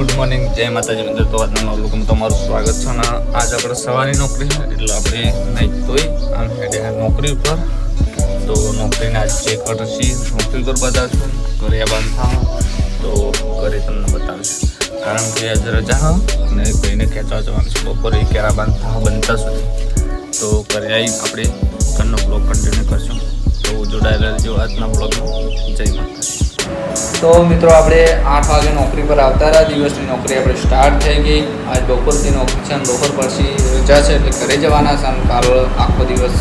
Good morning, જય માતાજી મિત્રો. તો આજના વ્લોગમાં તમારું સ્વાગત છે. અને આજ આપણે સવારની નોકરી છે એટલે આપણે નહીં તોય આમ હેડે નોકરી ઉપર. તો નોકરીને આજ ચેક કરશી, નોકરી પર બતાવશું. ઘરે બંધ થાવ તો ઘરે તમને બતાવીશું, કારણ કે આજે રજા હા અને કોઈને ખેંચવા જવાનું છે. બપોરે ક્યારે બંધ થાવ બનતા સુધી તો ઘરે આવી આપણે ઘરનો બ્લોગ કન્ટિન્યુ કરશું. તો જોડાયેલા રહેજો આજના બ્લોગમાં. જય માતાજી. તો મિત્રો આપણે 8 વાગે નોકરી પર આવતા રહ્યા. દિવસની નોકરી આપણે સ્ટાર્ટ થઈ ગઈ. આજ બપોરથી નોકરી છે અને બપોર પછી રજા છે એટલે ઘરે જવાના છે. અને કાલ આખો દિવસ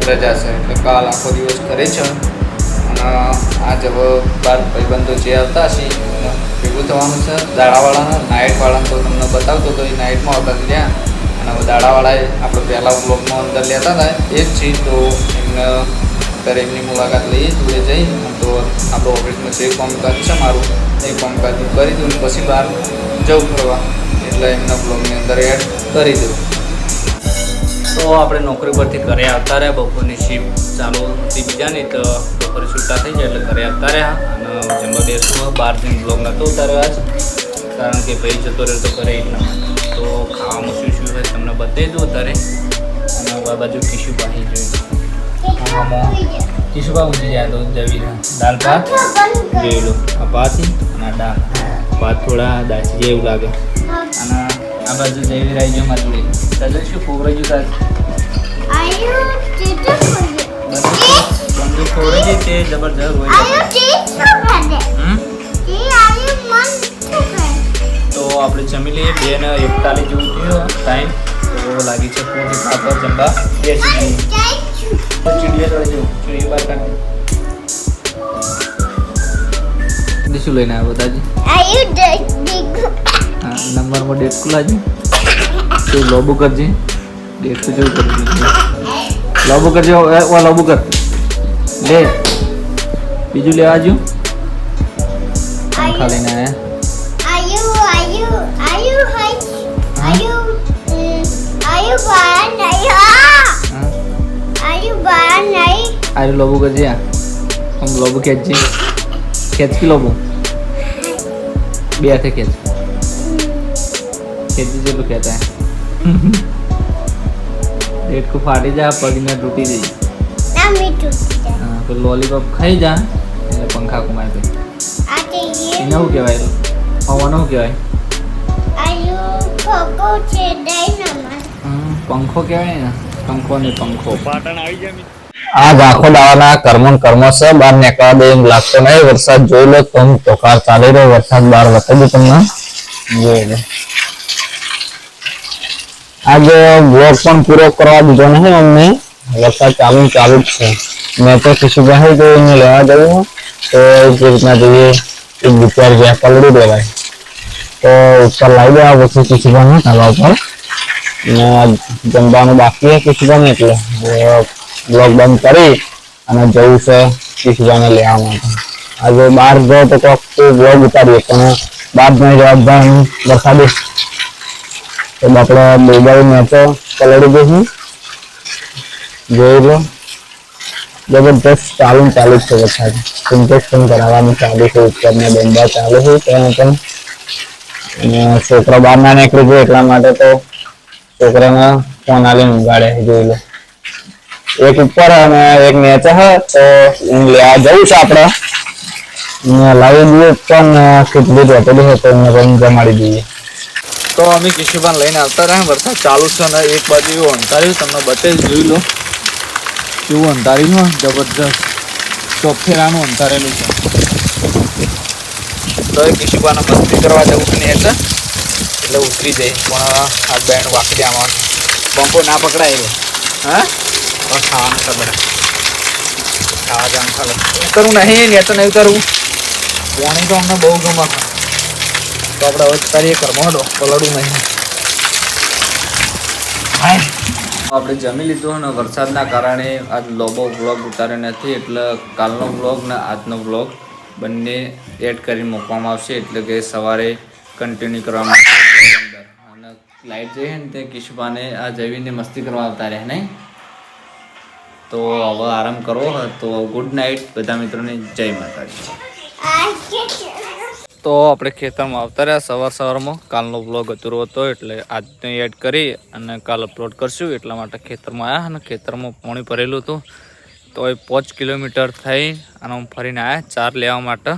રજા છે એટલે કાલ આખો દિવસ ઘરે છે. અને આજ હવે 12 ભાઈબંધો જે આવતા હશે ભેગું થવાનું છે. દાડાવાળાના નાઇટવાળાને તો તમને બતાવતો તો એ નાઇટમાં આવતા રહ્યા. અને હવે દાડાવાળાએ આપણે પહેલાં બ્લોગમાં અંદર લેતા હતા એ જ છે. તો એમને ત્યારે એમની મુલાકાત લઈએ, જોડે જઈ. તો આપણો ઓફિસમાં જે કામકાજ છે મારું એ કામકાજ કરી દઉં ને પછી બહાર જવું ફરવા, એટલે એમના બ્લોગની અંદર એડ કરી દઉં. તો આપણે નોકરી પરથી ઘરે આવતા રહ્યા. બપોરની શિફ્ટ ચાલુ હતી બીજાની, તો બપોરે છૂટા થઈ જાય એટલે ઘરે આવતા રહ્યા. અને જમવા બેસવું 12 દિન બ્લોગ નહોતો ઉતાર્યો આજ, કારણ કે ભાઈ જતો રહ્યો તો ઘરે એટલા માટે. તો ખાવામાં શું શું હોય તમને બતાવી દઉં અત્યારે. અને આ બાજુ કિશુભાઈ જોઈ કિશુભા ઊંચી જાય તો જવી દાળ ભાત જોઈ લો. આ ભાતી અને દાળ ભાત થોડા દાચી જાય એવું લાગે. અને આ બાજુ જેવી રહી ગયો મારી જોડે શું ખોવરાઈ ગયું બધું ખોવરાઈ ગઈ તે જબરજસ્ત હોય. તો આપણે જમી લઈએ. 2:41 જેવું થયું ટાઈમ. તો લાગી છે પૂરી પાપડ જમવા બેસી ચીડીએ ચડે જવું ચીડીએ બહાર કાઢી શું લઈને આવ્યો દાદી? હા, નંબરમાં ડેટ ખુલાજી તું લોબુ કરજે. ડેટ તો જેવું કરજે, લોબુ કરજે. ઓ લોબુ કર લે. બીજું લેવા આવજો. પંખા લઈને આવ્યા. अरे लोबू कर दिया हम लोबू खेच जी खेच की लोबू બે હાથે ખેચ ખેચી જેટલું કહેતા ડેટ કો ફાટી જા પગને તૂટી જઈ. હા તો લોલીપોપ ખાઈ જા એટલે પંખા કુમાય તો એને શું કહેવાય? પવન શું કહેવાય? પંખો કહેવાય ને. પંખો ને પંખો પાટણ આવી જાય. આજ આખો દાવાના કર્મો છે. બહાર નીકળવા દે એમ લાગતો નહીં. વરસાદ જોઈ લો તો તોકાર ચાલી રહ્યો. વરસાદ બહાર બતાવી તમને જોઈ લો. આજે બ્લોગ પણ પૂરો કરવા દીધો નહીં અમને. વરસાદ ચાલુ જ છે. મેં તો કિશુભાઈ તો એને લેવા ગયું તો એ રીતના જઈએ એક બિચાર જ્યાં પલડી દેવાય તો ઉપર લાવી દેવા પછી કિશુભાઈ ધાબા ઉપર. ને જમવાનું બાકી કિશુભાઈ એટલે બ્લોગ બંધ કરી અને જવું છે કિશુભાઈને લેવા માટે. આજે બહાર ગયો તો કોક બ્લોગ ઉતારીએ પણ બહાર નહીં જવાબ વરસાદી તો આપણે દુબઈ મેચો પલળી ગઈ જોઈ લો. જબરદસ્ત ચાલુ જ છે વરસાદ. ઇન્જેક્શન કરાવવાનું ચાલુ છે. ઉપરના દંડા ચાલુ છે ત્યાં પણ. અને છોકરા બહાર ના નીકળી ગયો એટલા માટે તો છોકરાને ફોન આવીને ઊંઘાડે જોઈ લો. એક ઉપર અને એક નીચે હે તો લેવા જવું છે આપણે. લાવી દઈએ પણ કેટલી રોટેલી હતો એને રંગ જમાડી દઈએ. તો અમે કિશુભાઈ લઈને આવતા રહ્યા. વરસાદ ચાલુ છે અને એક બાજુ એવું અંધાર્યું તમને બતાવી જોઈ લો. કેવું અંધાર્યું જબરજસ્ત ચોફેરાનું અંધારેલું છે. તો એ કિશુભાઈને મસ્તી કરવા જવું છે ને એટલે ઉતરી જાય પણ આ બેન વાંકડી આમાં પંખો ના પકડાય. હા ખાવાનું ખબર ખાવા જવાનું ખાલે કરું નહીં ને તો નહીં કરું. પાણી તો અમને બહુ ગમે તો આપણે હવે કરીએ કરવાનો પલડું નહીં. આપણે જમી લીધું અને વરસાદના કારણે આજ બ્લોગ ઉતાર્યો નથી એટલે કાલનો બ્લોગ ને આજનો બ્લોગ બંને એડ કરીને મૂકવામાં આવશે. એટલે કે સવારે કન્ટિન્યુ કરવામાં આવશે. અને લાઈટ જઈએ ને તે કિશુભાને આ જવીને મસ્તી કરવા આવતા રહે નહીં. તો હવે આરામ કરવો હોય તો ગુડ નાઇટ બધા મિત્રોને. જય માતાજી. તો આપણે ખેતરમાં આવતા રહ્યા સવારમાં. કાલનો બ્લોગ અધૂરો હતો એટલે આજને એડ કરી અને કાલ અપલોડ કરશું. એટલા માટે ખેતરમાં આવ્યા અને ખેતરમાં પાણી ભરેલું હતું. તો એ 5 કિલોમીટર થઈ અને ફરીને આવ્યા ચાર લેવા માટે.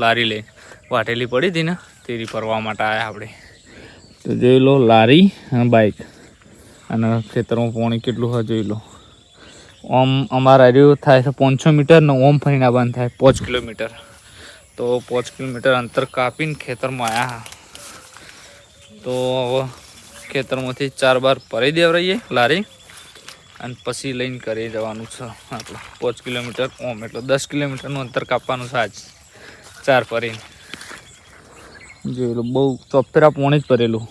લારી લઈ વાટેલી પડી હતી ને તેરી ફરવા માટે આવ્યા આપણે. તો જોઈ લો લારી અને બાઇક અને ખેતરમાં પાણી કેટલું હોય જોઈ લો. ઓમ અમારા રહ્યું થાય છે 500 મીટર ને ઓમ ફરીને આવવાનું થાય 5 કિલોમીટર. તો 5 કિલોમીટર અંતર કાપીને ખેતરમાં આવ્યા. તો હવે ખેતરમાંથી 4 બાર ભરી દેવરાઈએ લારી અને પછી લઈને કરી જવાનું છે આપણે 5 કિલોમીટર ઓમ એટલે 10 કિલોમીટરનું અંતર કાપવાનું છે આજ 4 ભરીને. જોઈ લો બહુ ચોફેરા પોણી જ ભરેલું.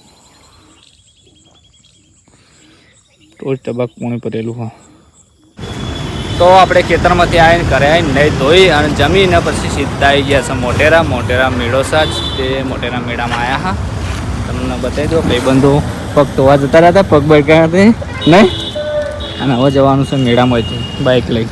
ટોચ ટબાક પોણી ભરેલું હા. તો આપણે ખેતરમાંથી આવીને ઘરે આવીને નહીં ધોઈ અને જમીને પછી સીધા આવી ગયા છે મોટેરા. મોટેરા મેળો સાજ તે મોટેરા મેળામાં આવ્યા હા. તમને બતાવી દો ભાઈબંધો પગ ધોવા જતા રહ્યા હતા. પગ બળગ્યા હતા નહીં અને હવે જવાનું છે મેળામાંથી બાઇક લઈ.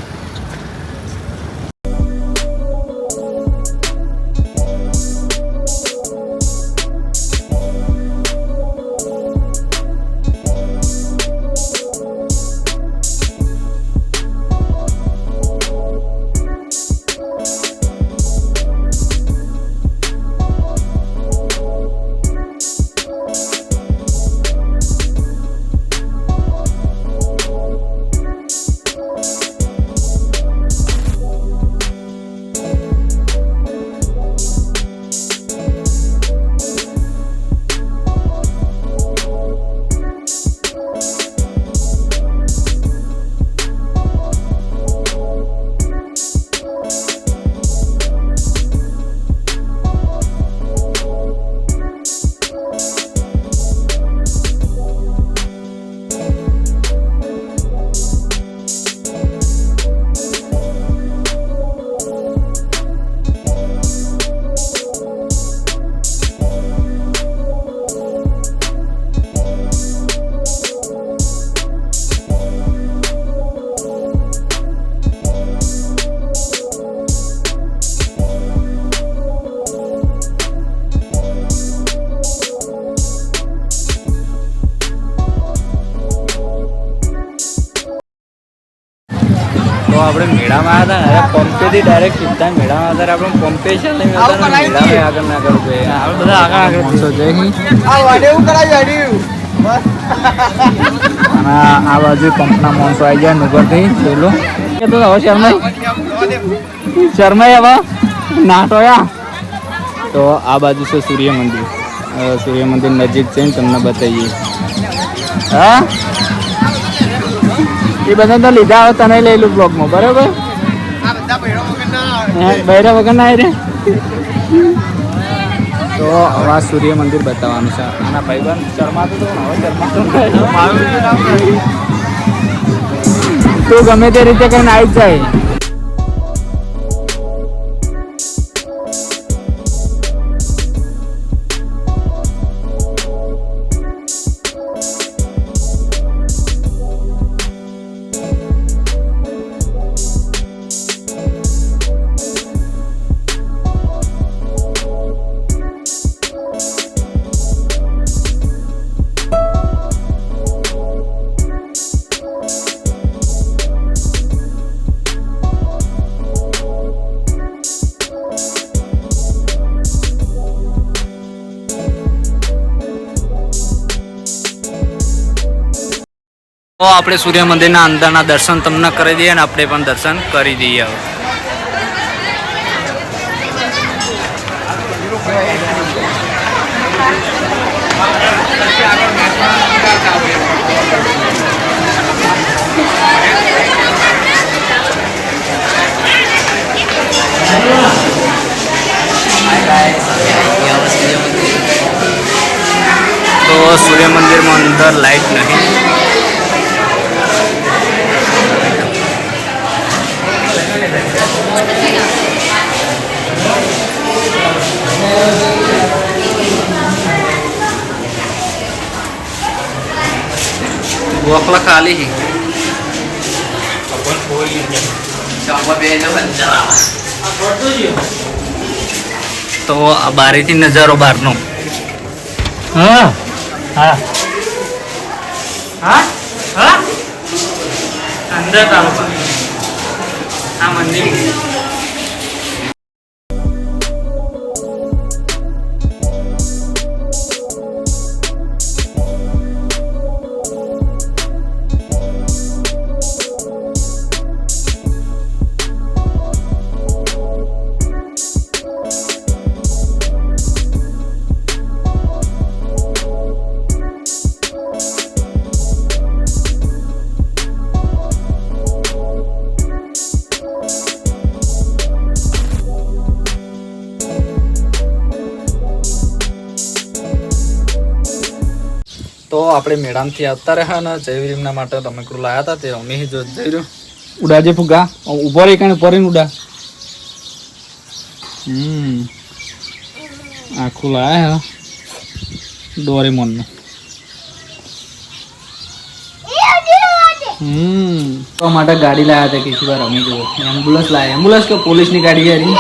તો આપણે મેળામાં આવ્યા હતા ને પંપેથી ડાયરેક્ટ સીધા મેળામાં હતા. આપણે પંપે છે ને મેળામાં આગળ ના આગળ જઈએ. આપણે બધા આગળ આગળ પહોંચો જઈ અને આ બાજુ પંપના માણસો આવી ગયા નુગરથી પેલો એ તો હવે શર્માઈ હવે નાટોયા. તો આ બાજુ છે સૂર્ય મંદિર. સૂર્ય મંદિર નજીક છે તમને બતાવીએ. હા એ બધા તો લીધા હવે તને લઈ લું બ્લોગમાં બરાબર. બૈરા વગર ના રે. તો હવે સૂર્ય મંદિર બતાવવાનું છે. આના ભાઈબંધ શર્માતો તો હવે શર્માતો તું ગમે તે રીતે કઈ આવી જ જાય. તો આપણે સૂર્ય મંદિરના અંદરના દર્શન તમને કરી દઈએ અને આપણે પણ દર્શન કરી દઈએ. તો સૂર્ય મંદિરમાં અંદર લાઈટ નહીં. वोकला खाली ही તો આ બારીથી નજારો બહારનો. હા હા હા હા અંદર ચાલો આ મંદિર. તો આપણે મેળામાંથી આવતા રહ્યા ને જયવીરીમના માટે રમકડું લાયા હતા તે અમે જો જઈ રહ્યું ઉડા જે ફુગા ઉભો રહી કાને પરીને ઉડા આખું લાયા ડોરેમોનનું તો માટે ગાડી લાયા હતા કિसी बार અમે જો એમ્બ્યુલન્સ લાયા એમ્બ્યુલન્સ કે પોલીસની ગાડી યારી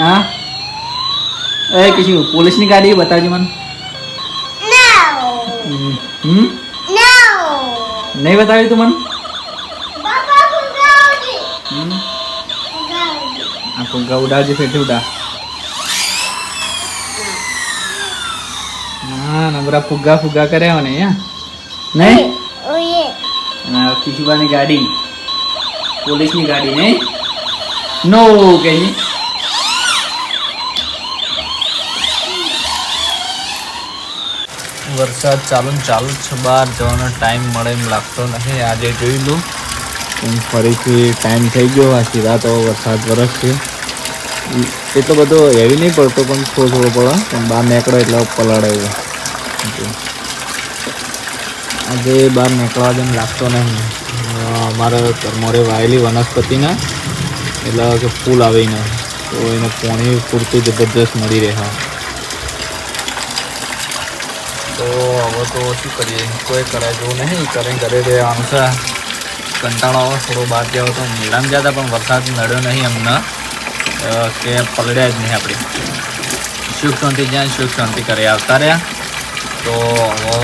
હા એ કિसी પોલીસની ગાડી બતાવજો મને नहीं बताई तू मन फुग्गा उड़ा जी फिर उड़ा हाँ नबरा फुग्गा फुग्गा करे होने या नहीं किसी बार गाड़ी पुलिस की गाड़ी नहीं नो कहीं વરસાદ ચાલુ છે બહાર જવાનો ટાઈમ મળે એમ લાગતો નથી. આજે જોઈ લો ફરીથી ટાઈમ થઈ ગયો આખી રાત વરસાદ વરસશે એટલો બધો હેવી નહીં પડતો પણ થોડો પડે પણ બહાર નીકળો એટલે પલાળે એવું આજે બહાર નીકળવા જેમ લાગતો નહીં. અમારા મોરે વાયેલી વનસ્પતિના એટલે કે ફૂલ આવીને તો એને પાણી પૂરતું જબરદસ્ત મળી રહે. તો હવે તો શું કરીએ કોઈ કરાય જેવું નહીં કરે ઘરે રહેવાનું છે. કંટાળો આવે થોડો બહાર જાવ તો મેળામાં ગયા હતા પણ વરસાદ નડ્યો નહીં અમને કે પલળ્યા જ નહીં. આપણે સુખ શાંતિ જ્યાં સુખ શાંતિ કરી આવતા રહ્યા. તો હવે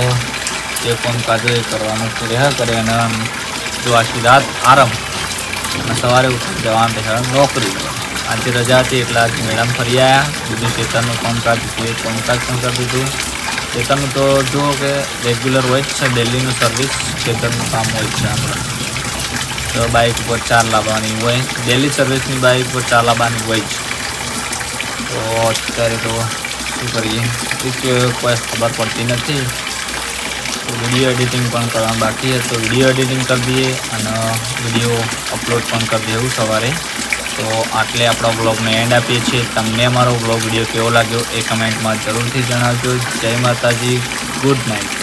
જે કોણ કાજો એ કરવાનું રહ્યા કરે અને જો આખી રાત આરામ અને સવારે ઉઠી જવાનું રહ્યા નોકરી. આજે રજા હતી એટલે આજ મેળામાં ફરી આવ્યા. બધું ખેતરનું કામકાજ છે કામકાજ પણ કરી દીધું. ખેતરનું તો જુઓ કે રેગ્યુલર હોય જ છે ડેલીનું સર્વિસ ખેતરનું કામ હોય છે આપણે. તો બાઇક ઉપર ચાર લાવવાની હોય ડેલી સર્વિસની બાઇક ઉપર ચાર લાવવાની હોય જ. તો અત્યારે તો શું કરીએ કોઈ ખબર પડતી નથી. તો વિડીયો એડિટિંગ પણ કરવાનું બાકી છે તો વિડીયો એડિટિંગ કરી દઈએ અને વિડીયો અપલોડ પણ કરી દેવું સવારે. તો આટલે આપણા વ્લોગને એન્ડ આપીએ છીએ. તમને અમારો વ્લોગ વિડીયો કેવો લાગ્યો એ કમેન્ટમાં જરૂરથી જણાવજો. જય માતાજી, ગુડ નાઇટ.